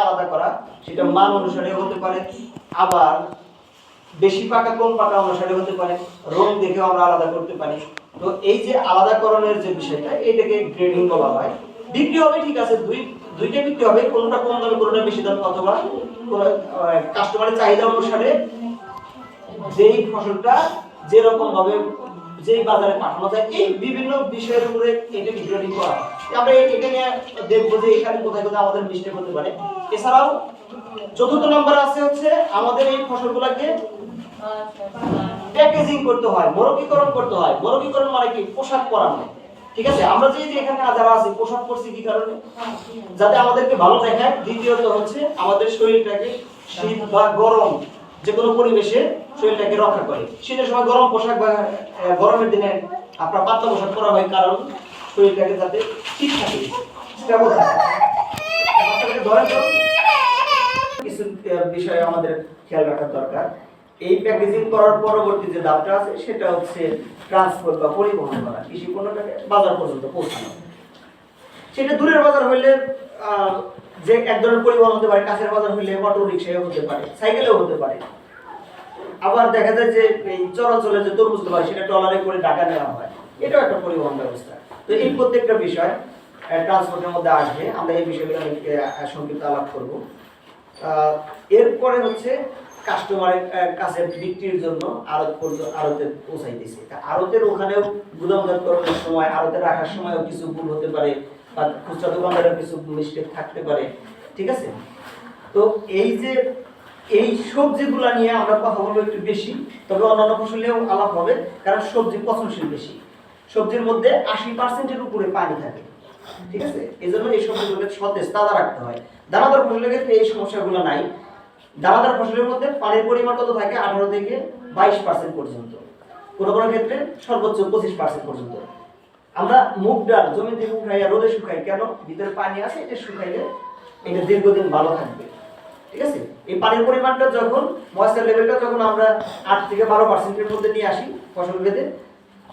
আলাদা করা, সেটা মান অনুসারে হতে পারে, আবার বেশি পাকা কম পাকা অনুসারে হতে পারে, রং দেখেও আমরা আলাদা করতে পারি। তো এই যে আলাদাকরণের যে বিষয়টা, এটাকে গ্রেডিং বলা হয়। বিক্রি হবে ঠিক আছে, দুইটা বিক্রি হবে, কোনটা কম দামে কোনটা বেশি দামে, অথবা কাস্টমারের চাহিদা অনুসারে যেই ফসলটা যেরকম ভাবে যেই বাজারে পাঠানো যায়, এই বিভিন্ন বিষয়ের উপরে এটা গ্রেডিং করা হয়। আমরা এটা নিয়ে দেখবো যে এখানে কোথায় কোথায় আমাদের মিস্টেক হতে পারে। এছাড়াও চতুর্থ নম্বর আছে হচ্ছে আমাদের এই ফসলগুলোকে প্যাকেজিং করতে হয়, মোড়কীকরণ করতে হয়। মোড়কীকরণ মানে কি? পোশাক পরানো। ঠিক আছে, আমরা যে এখানে যারা আছি পোশাক পরছি কি কারণে? যাতে আমাদেরকে ভালো দেখায়। দ্বিতীয়ত হচ্ছে আমাদের শরীরটাকে শীত বা গরম যে কোনো পরিবেশে শরীরটাকে রক্ষা করে। শীতের সময় গরম পোশাক বা গরমের দিনে আপনার পাতলা পোশাক পরা হয়, কারণ শরীরটাকে যাতে ঠিক থাকে, স্টেবল থাকে। কিছু বিষয় আমাদের খেয়াল রাখা দরকার। এই প্যাকেজিং করার পরবর্তী যে ধাপটা আছে সেটা হচ্ছে ট্রান্সপোর্ট বা পরিবহন করা, কৃষি পণ্যটাকে বাজার পর্যন্ত পৌঁছানো। সেটা দূরের বাজার হইলে যে এক ধরনের পরিবহন হতে পারে, কাছের বাজার হইলে অটো রিক্সাও হতে পারে, সাইকেলেও হতে পারে। আবার দেখা যায় যে এই চরাঞ্চলে যে তরমুজ হয় সেটা ট্রলারে করে ঢাকা নেওয়া হয়, এটাও একটা পরিবহন ব্যবস্থা। তো এই প্রত্যেকটা বিষয় ট্রান্সপোর্টের মধ্যে আসবে। আমরা এই বিষয়গুলো সংক্ষিপ্ত আলাপ করব। এরপরে হচ্ছে কাস্টমারের কাছে বিক্রির জন্য আড়তে পৌঁছাইতেছে। আড়তের ওখানেও গুদামজাতকরণের সময়, আড়তে রাখার সময়ও কিছু ভুল হতে পারে, বা খুচরা দোকানদারের কিছু মিস্টেক থাকতে পারে। ঠিক আছে, তো এই যে এই সবজিগুলা নিয়ে আমরা কথা বলবো একটু বেশি, তবে অন্যান্য ফসলেও আলাপ হবে, কারণ সবজি পচনশীল বেশি। সবজির মধ্যে 80% উপরে পানি থাকে। ঠিক আছে, এই জন্য এই সবজিগুলোকে সতেজ তাজা রাখতে হয়। দানাদার ফসলের ক্ষেত্রে এই সমস্যাগুলো নাই। দানাদার ফসলের মধ্যে পানির পরিমাণ কত থাকে? 18 থেকে 22% পর্যন্ত, কোনো কোনো ক্ষেত্রে সর্বোচ্চ 25% পর্যন্ত। আমরা মুগ ডাল জমি থেকে উঠাইয়া রোদে শুকাই, কেন? ভিতরে পানি আছে, এটা শুকাইলে এটা দীর্ঘদিন ভালো থাকবে। ঠিক আছে, এই পানির পরিমাণটা যখন, ময়েশ্চার লেভেলটা যখন আমরা 8 থেকে 12%-এর মধ্যে নিয়ে আসি ফসল ভেদে,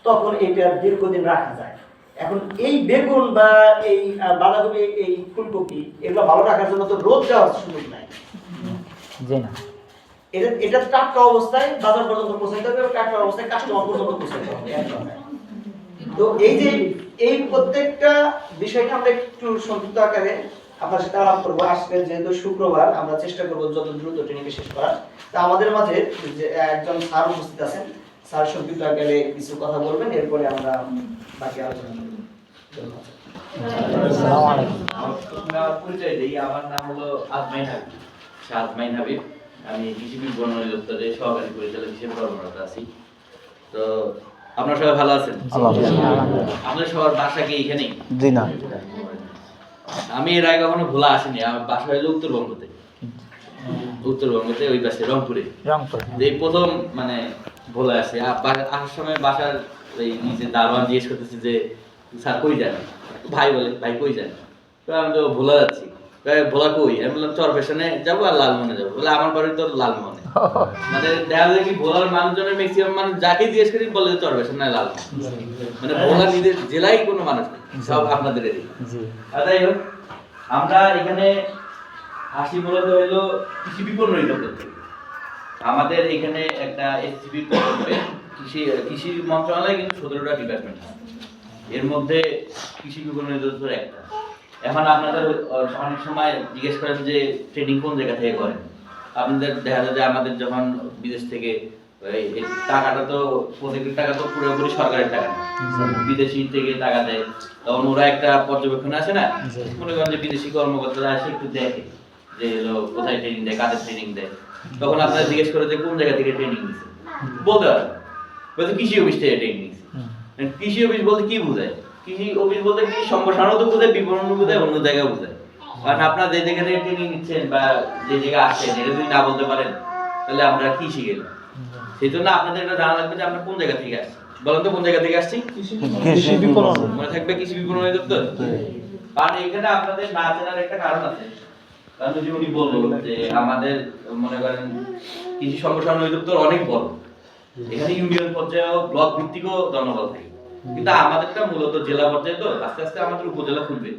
তখন এটা দীর্ঘদিন রাখা যায়। এখন এই বেগুন বা এই বাঁধাকপি, এই ফুলকপি, এগুলো ভালো রাখার জন্য তো রোদ দেওয়ার সুযোগ নাই। এটা টাটকা অবস্থায় বাজার পর্যন্ত পৌঁছাইতে হবে, টাটকা অবস্থায় কাস্টমার পর্যন্ত পৌঁছাইতে হবে। তো এই যে এই প্রত্যেকটা বিষয়টা আমরা একটু সংক্ষিপ্ত আকারে আপনার সাথে আলাপ করবো। আজকে যেহেতু শুক্রবার, আমরা চেষ্টা করবো যত দ্রুত ট্রেনিংকে শেষ করার। তা আমাদের মাঝে যে একজন স্যার উপস্থিত আছেন, স্যার সংক্ষিপ্ত আকারে কিছু কথা বলবেন, এরপরে আমরা বাকি আলোচনা করব। আসসালামু আলাইকুম। আমার পরিচয় দিই। আমার নাম হলো আজমাইন হাবিব। আমি কৃষি বিপণন অধিদপ্তরে সহকারী পরিচালক হিসেবে কর্মরত আছি। তো আপনারা সবাই ভালো আছেন? আমাদের সবার বাসা কি এখানেই? জি না, আমি এর আগে কখনো ভোলা আসিনি। আমার বাসা হলো উত্তরবঙ্গতে, ওই পাশে রংপুরে। এই প্রথম মানে ভোলা আসে। আসার সময় বাসার এই নিচে দারোয়ান জিজ্ঞেস করতেছে যে স্যার কই যান? ভাই বলে, ভাই কই যান? তো আমি তো ভোলা যাচ্ছি। ভোলা কই? আমি বললাম চরপেশনে যাবো আর লালমোহনে যাবো। বলে আমার বাড়ি তো লালমোহনে। মানে দেখা যায় কি ভোলার মানুষজনের ম্যাক্সিমাম মানুষ যাকে জিজ্ঞেস করি বলে চরপেশন না লালমোহন। মানে ভোলা নিজের জেলায় কোনো মানুষ নেই, সব আপনাদের এরই। তাই হোক, আমরা এখানে আসি মূলত হলো কৃষি বিপণন অধিদপ্তর থেকে। আমাদের এখানে একটা এসসিবি প্রকল্পে কৃষি মন্ত্রণালয়ে কিন্তু 17টা ডিপার্টমেন্ট আছে। এর মধ্যে কৃষি বিপণন অধিদপ্তর একটা। এখন আপনাদের অনেক সময় জিজ্ঞেস করেন যে ট্রেনিং কোন জায়গা থেকে করেন। আপনাদের দেখা যায় যে আমাদের যখন বিদেশ থেকে এই টাকাটা তো প্রত্যেকের টাকা তো পুরোপুরি সরকারের টাকা না, বিদেশি থেকে টাকা দেয়। তখন ওরা একটা পর্যবেক্ষণ আসে না, মনে করেন যে বিদেশি কর্মকর্তারা আসে একটু দেখে যে হলো কোথায় ট্রেনিং দেয়, কাদের ট্রেনিং দেয়। তখন আপনারা জিজ্ঞেস করে যে কোন জায়গা থেকে ট্রেনিং দিচ্ছে, বলতে পারেন বলতে কৃষি অফিস থেকে ট্রেনিং দিচ্ছে। কৃষি অফিস বলতে কি বোঝায়? কৃষি অফিস বলতে কি সম্প্রসারণ তো বোঝায়, বিপণন বোঝায়, অন্য জায়গায় বোঝায়। কারণ আপনারা যে জায়গা থেকে ট্রেনিং নিচ্ছেন বা যে জায়গায় আসছেন, এটা যদি না বলতে পারেন তাহলে আমরা কি শিখেলাম? সেই জন্য আপনাদের এটা জানা লাগবে যে আমরা কোন জায়গা থেকে আসছি। বলেন তো কোন জায়গা থেকে আসছি? কৃষি বিপণন। মনে থাকবে কৃষি বিপণন অধিদপ্তর। কারণ এখানে আপনাদের না জানার একটা কারণ আছে। কারণ যদি উনি বললো যে আমাদের মনে করেন কৃষি সম্প্রসারণ অধিদপ্তর অনেক বড়, এখানে ইউনিয়ন পর্যায়ে ব্লক ভিত্তিকও জনবল থাকে, কিন্তু আমাদেরটা মূলত জেলা পর্যায়ে। তো আস্তে আস্তে আমাদের উপজেলা খুলবে।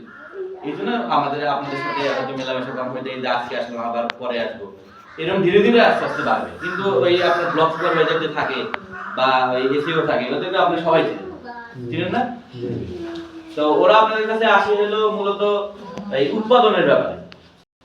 এই জন্য আমাদের আপনাদের সাথে হয়তো মেলামেশা কম হয়ে যায়, যে আজকে আসলাম আবার পরে আসবো, এরকম ধীরে ধীরে আস্তে আস্তে বাড়বে। কিন্তু ওই আপনার ব্লক সুপারভাইজার যে থাকে বা ওই এসিও থাকে, ওদেরকে আপনি সবাই চিনেন না? তো ওরা আপনাদের কাছে আসে হলো মূলত এই উৎপাদনের ব্যাপারে,